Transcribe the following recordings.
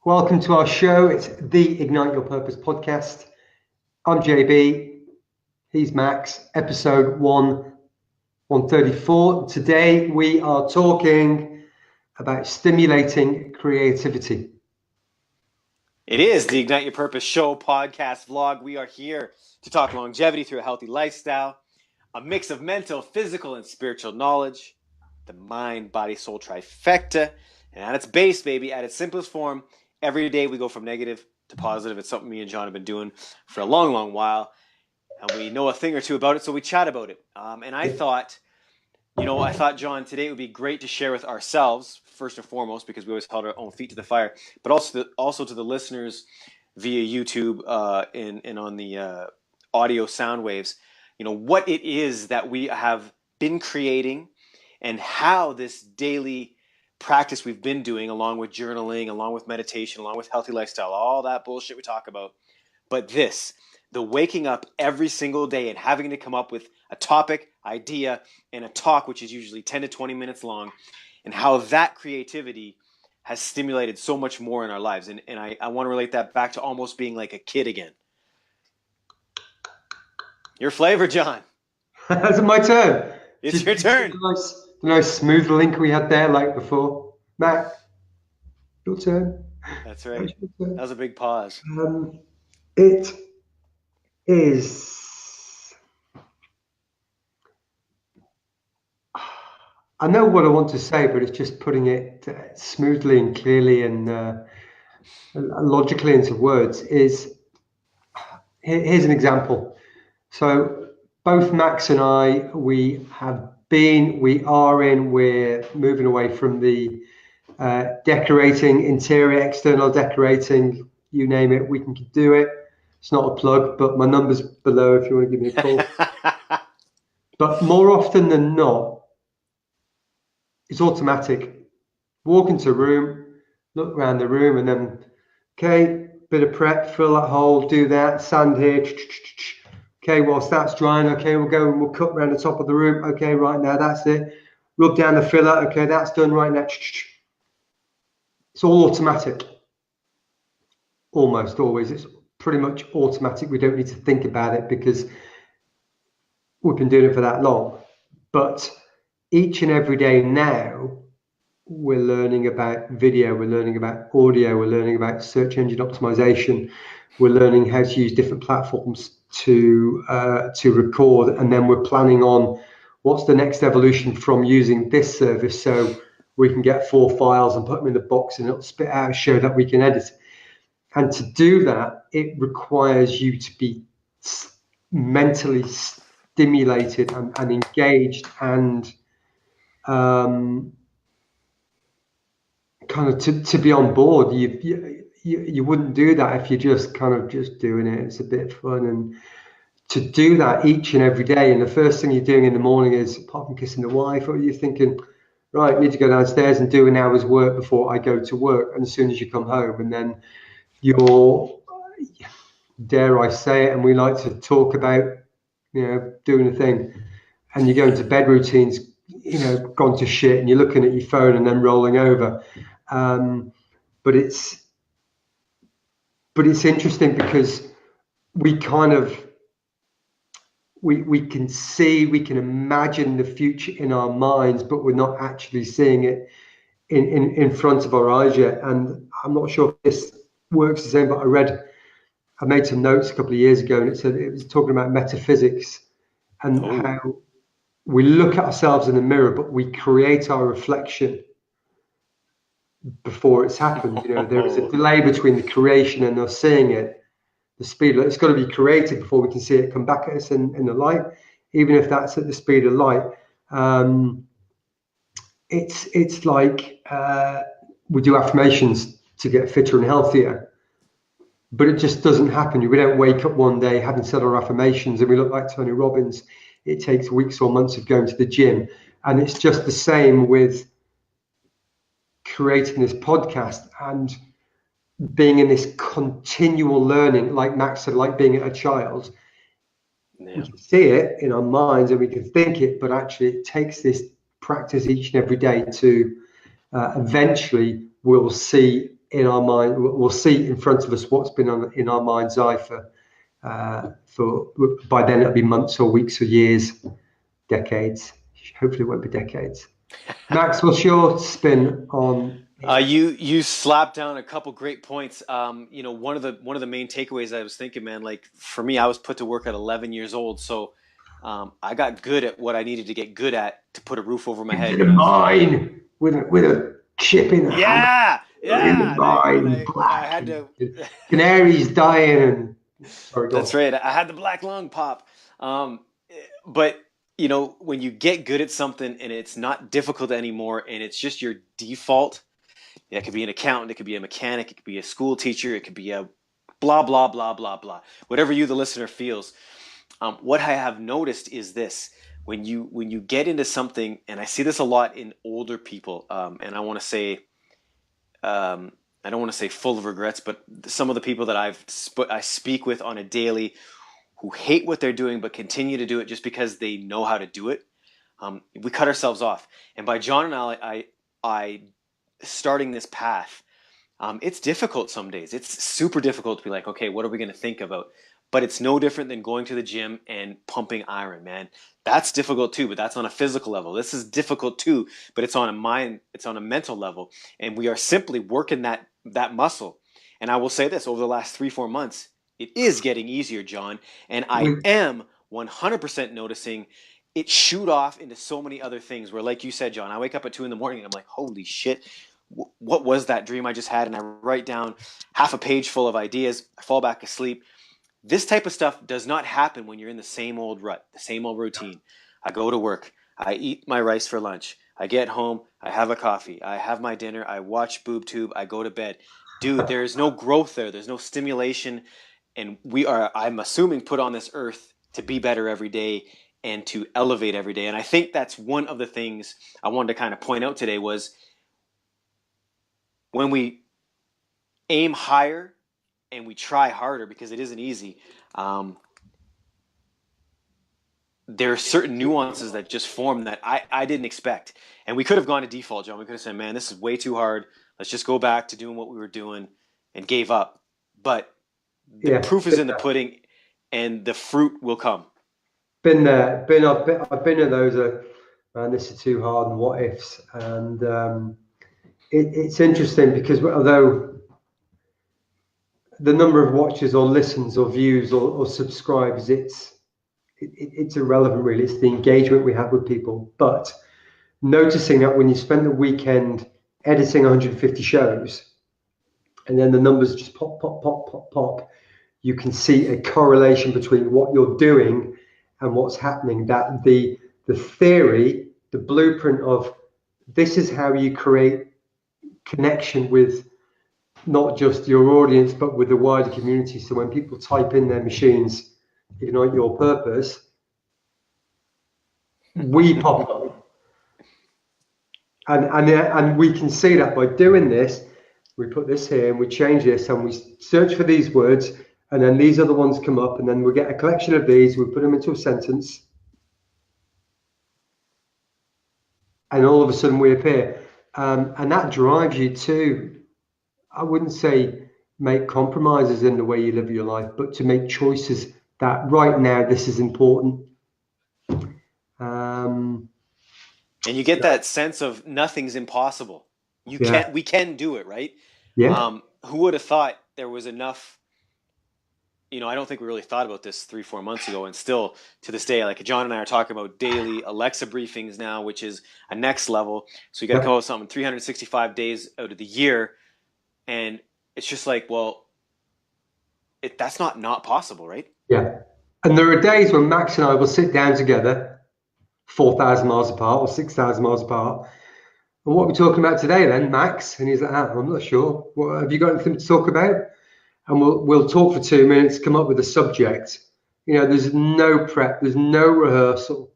Welcome to our show. It's the Ignite Your Purpose podcast. I'm JB. He's Max. Episode 134. Today we are talking about stimulating creativity. It is the Ignite Your Purpose show, podcast, vlog. We are here to talk longevity through a healthy lifestyle, a mix of mental, physical, and spiritual knowledge, the mind, body, soul trifecta. And at its base, baby, at its simplest form, every day we go from negative to positive. It's something me and John have been doing for a long, long while. And we know a thing or two about it, so we chat about it. And I thought, John, today it would be great to share with ourselves, first and foremost, because we always held our own feet to the fire, but also to the listeners via YouTube and on the audio sound waves, what it is that we have been creating and how this daily practice we've been doing, along with journaling, along with meditation, along with healthy lifestyle, all that bullshit we talk about. But the waking up every single day and having to come up with a topic, idea, and a talk, which is usually 10 to 20 minutes long, and how that creativity has stimulated so much more in our lives. And I want to relate that back to almost being like a kid again. Your flavor, John. Is it my turn? It's your turn. The nice smooth link we had there like before. Matt, your turn. That's right. That was a big pause. It is... I know what I want to say, but it's just putting it smoothly and clearly and logically into words. Here's an example. So both Max and I, we're moving away from the decorating, interior, external decorating, you name it, we can do it. It's not a plug, but my number's below if you want to give me a call. But more often than not, it's automatic. Walk into a room, look around the room, and then, okay, bit of prep, fill that hole, do that, sand here. Okay, whilst that's drying, okay, we'll go and we'll cut around the top of the room. Okay, right now, that's it. Rub down the filler. Okay, that's done right now. It's all automatic. Almost always. It's pretty much automatic. We don't need to think about it because we've been doing it for that long. But each and every day now, we're learning about video, we're learning about audio, we're learning about search engine optimization, we're learning how to use different platforms to record, and then we're planning on what's the next evolution from using this service so we can get 4 files and put them in the box and it'll spit out a show that we can edit. And to do that, it requires you to be mentally stimulated and engaged and kind of to be on board. You wouldn't do that if you're just kind of just doing it. It's a bit fun. And to do that each and every day, and the first thing you're doing in the morning is, apart from kissing the wife, or you're thinking, right, I need to go downstairs and do an hour's work before I go to work. And as soon as you come home, and then you're, dare I say it, and we like to talk about, doing a thing, and you go into bed routines, gone to shit, and you're looking at your phone and then rolling over. But it's interesting because we kind of, we can see, we can imagine the future in our minds, but we're not actually seeing it in front of our eyes yet. And I'm not sure if this works the same, but I made some notes a couple of years ago, and it was talking about metaphysics and how we look at ourselves in the mirror, but we create our reflection before it's happened. There is a delay between the creation and us seeing it. The speed, it's got to be created before we can see it come back at us in the light, even if that's at the speed of light. It's like we do affirmations to get fitter and healthier, but it just doesn't happen. We don't wake up one day having said our affirmations and we look like Tony Robbins. It takes weeks or months of going to the gym. And it's just the same with creating this podcast and being in this continual learning, like Max said, like being a child. Yeah. We can see it in our minds and we can think it, but actually it takes this practice each and every day to eventually we'll see in our mind. We'll see in front of us what's been in our mind's eye for by then it'll be months or weeks or years, decades. Hopefully it won't be decades. Max, what's your spin on? You slapped down a couple great points. One of the main takeaways I was thinking, man, like for me, I was put to work at 11 years old, so I got good at what I needed to get good at to put a roof over my head. Into the mine with a chip in the hand. Yeah. In the mine, I had to. Canaries dying, and sorry, That's right. I had the black lung pop. But when you get good at something and it's not difficult anymore, and it's just your default. It could be an accountant, it could be a mechanic, it could be a school teacher, it could be a blah, blah, blah, blah, blah. Whatever you, the listener, feels. What I have noticed is this. When you get into something, and I see this a lot in older people, and I want to say, I don't want to say full of regrets, but some of the people that I speak with on a daily who hate what they're doing but continue to do it just because they know how to do it, we cut ourselves off. And by John and I starting this path, it's difficult some days. It's super difficult to be like, okay, what are we going to think about? But it's no different than going to the gym and pumping iron, man. That's difficult too, but that's on a physical level. This is difficult too, but it's on a mental level. And we are simply working that muscle. And I will say this, over the last 3-4 months, it is getting easier, John. And I am 100% noticing it shoot off into so many other things where, like you said, John, I wake up at 2 a.m. and I'm like, holy shit, what was that dream I just had? And I write down half a page full of ideas. I fall back asleep. This type of stuff does not happen when you're in the same old rut, the same old routine. I go to work. I eat my rice for lunch. I get home. I have a coffee. I have my dinner. I watch BoobTube. I go to bed. Dude, there is no growth there. There's no stimulation. And we are, I'm assuming, put on this earth to be better every day and to elevate every day. And I think that's one of the things I wanted to kind of point out today was when we aim higher and we try harder, because it isn't easy, there are certain nuances that just form that I didn't expect. And we could have gone to default, John. We could have said, man, this is way too hard. Let's just go back to doing what we were doing, and gave up. But the proof is in the pudding, and the fruit will come. Been there. I've been in those. Man, this is too hard, and what ifs. And it's interesting because although the number of watches or listens or views or subscribes, it's irrelevant really. It's the engagement we have with people. But noticing that when you spend the weekend editing 150 shows, and then the numbers just pop, pop, pop, pop, pop, you can see a correlation between what you're doing and what's happening. That the theory, the blueprint of this is how you create connection with not just your audience, but with the wider community. So when people type in their machines, ignite your purpose, we pop up. And we can see that by doing this. We put this here and we change this and we search for these words, and then these other ones come up, and then we get a collection of these, we put them into a sentence, and all of a sudden we appear. And that drives you to, I wouldn't say make compromises in the way you live your life, but to make choices that right now this is important. And you get that sense of nothing's impossible. We can do it, right? Yeah. Who would have thought there was enough? I don't think we really thought about this 3-4 months ago, and still to this day, like John and I are talking about daily Alexa briefings now, which is a next level. So you got to come up with something 365 days out of the year, and it's just like, well, that's not possible, right? Yeah. And there are days when Max and I will sit down together, 4,000 miles apart or 6,000 miles apart. And what are we talking about today then, Max? And he's like, I'm not sure. What, have you got anything to talk about? And we'll talk for 2 minutes, come up with a subject. There's no prep, there's no rehearsal.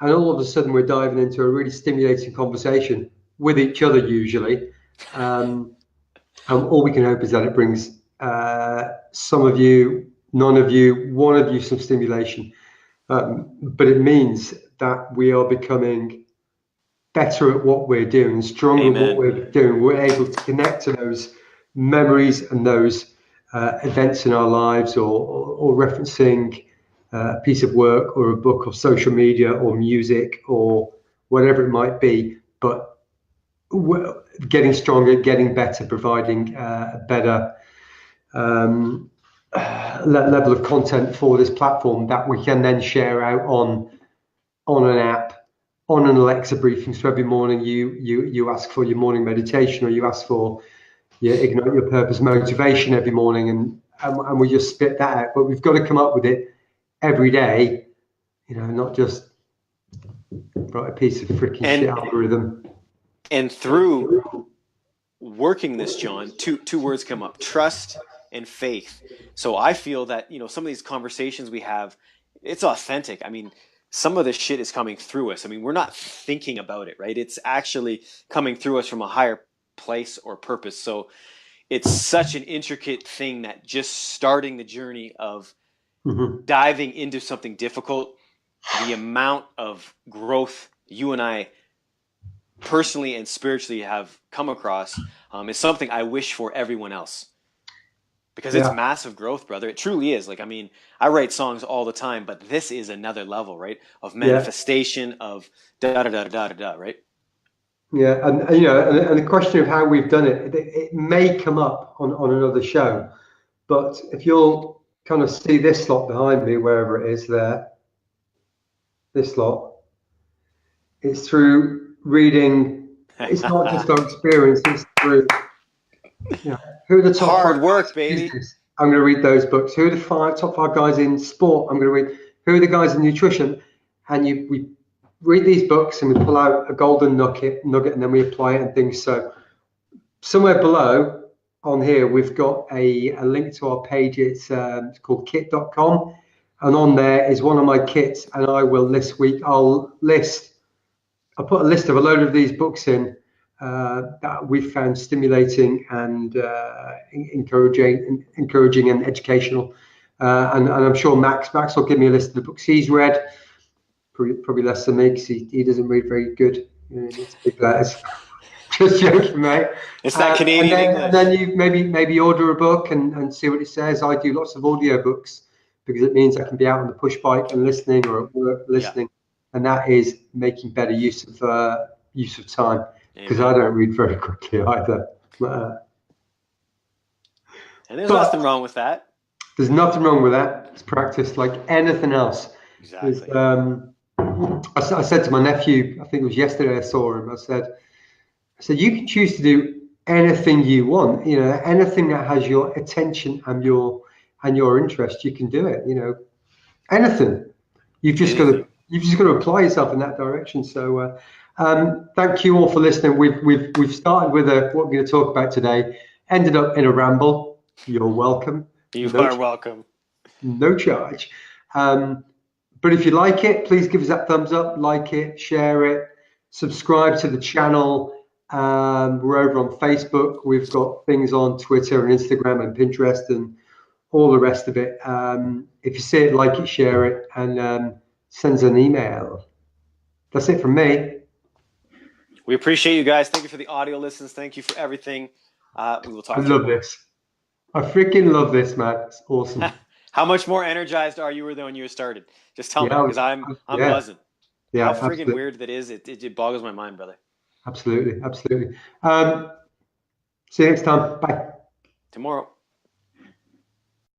And all of a sudden we're diving into a really stimulating conversation with each other usually. And all we can hope is that it brings some of you, none of you, one of you some stimulation. But it means that we are becoming better at what we're doing, stronger at what we're doing. We're able to connect to memories and those events in our lives, or referencing a piece of work or a book or social media or music or whatever it might be, but getting stronger, getting better, providing a better level of content for this platform that we can then share out on an app, on an Alexa briefing. So every morning you ask for your morning meditation, or you ask for your Ignite Your Purpose motivation every morning, and we just spit that out. But we've got to come up with it every day, not just write a piece of freaking shit algorithm. And through working this, John, two words come up: trust and faith. So I feel that, some of these conversations we have, it's authentic. I mean, some of this shit is coming through us. I mean, we're not thinking about it, right? It's actually coming through us from a higher place or purpose. So it's such an intricate thing that just starting the journey of diving into something difficult, the amount of growth you and I personally and spiritually have come across is something I wish for everyone else, because it's massive growth, brother. It truly is. Like, I mean, I write songs all the time, but this is another level, right? Of manifestation, of right? Yeah, and and the question of how we've done it may come up on another show, but if you'll kind of see this slot behind me, wherever it is there, this slot, it's through reading. It's not just our experience, it's through who are the top hard five work, guys in baby. business? I'm going to read those books. Who are the top five guys in sport? I'm going to read. Who are the guys in nutrition? And we read these books and we pull out a golden nugget, and then we apply it and things. So somewhere below on here, we've got a link to our page. It's called kit.com. And on there is one of my kits. And I will I'll put a list of a load of these books in that we've found stimulating and encouraging and educational. And I'm sure Max will give me a list of the books he's read. Probably less than me, because he doesn't read very good. It's big letters. Just joking, mate. It's that Canadian English. And then you maybe order a book and see what it says. I do lots of audio books because it means I can be out on the push bike and listening, or at work listening, and that is making better use of time, because I don't read very quickly either. And there's nothing wrong with that. There's nothing wrong with that. It's practice like anything else. Exactly. I said to my nephew, I think it was yesterday I saw him, I said, you can choose to do anything you want, anything that has your attention and your interest, you can do it, anything. You've just got to apply yourself in that direction. So thank you all for listening. We've started with what we're going to talk about today, ended up in a ramble. You're welcome. You are welcome. No charge. But if you like it, please give us that thumbs up, like it, share it, subscribe to the channel. We're over on Facebook. We've got things on Twitter and Instagram and Pinterest and all the rest of it. If you see it, like it, share it, and send us an email. That's it from me. We appreciate you guys. Thank you for the audio listens. Thank you for everything. We will talk to you. I love this. I freaking love this, man. It's awesome. How much more energized are you than when you started? Just tell me, because I'm buzzing. Yeah, how freaking weird that is. It boggles my mind, brother. Absolutely. See you next time. Bye. Tomorrow.